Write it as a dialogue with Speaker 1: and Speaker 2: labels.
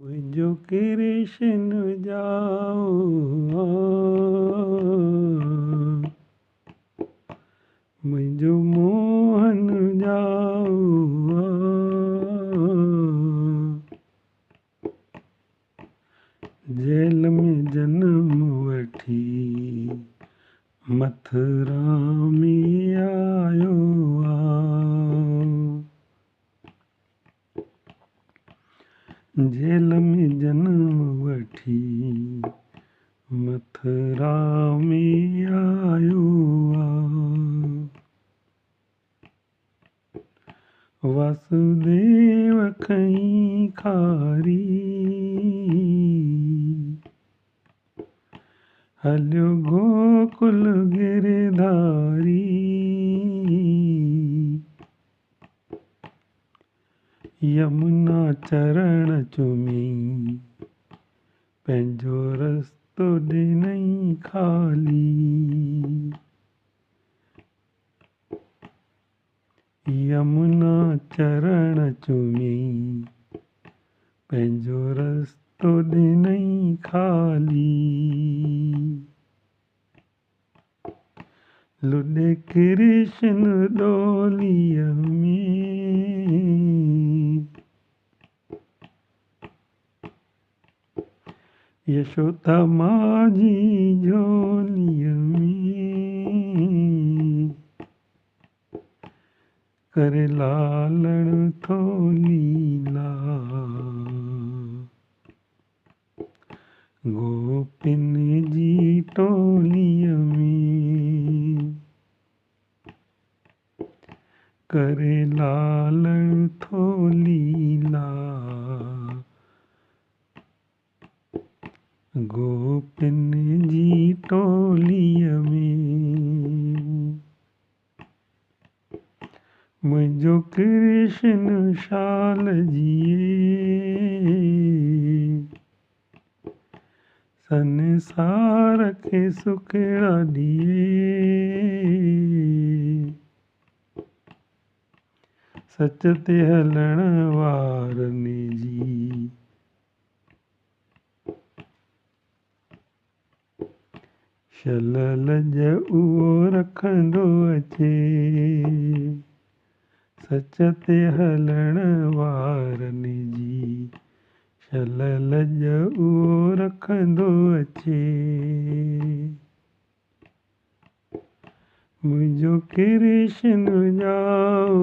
Speaker 1: मुंहिंजो कृष्ण जाओ मुंहिंजो मोहन जाओ जेल में जनम वठी मथुरा में आयो जेल में जनम वठी मथुरा में आयो वासुदेव खई खारी हलियो गोकुल गिरधारी यमुना चरण चुमी पंहिंजो रस्तो ॾिनई खाली यमुना चरण चुमी पंहिंजो रस्तो ॾिनई खाली लुॾे कृष्ण डोलीअ में यशोदा माँ जी झोलीअ में करे लालण थोलीला गोपिन जी टोलीअ में करे लालण थोलीला गोपिन जी टोलीअ में मुंहिंजो कृष्ण शाल जिए संसार खे सुखड़ा ॾिए सच ते हलण वारनि जी शल लज उहो रखंदो अचे सच ते हलण वारनि जी शल लज उहो रखंदो अचे मुंहिंजो कृष्ण जाओ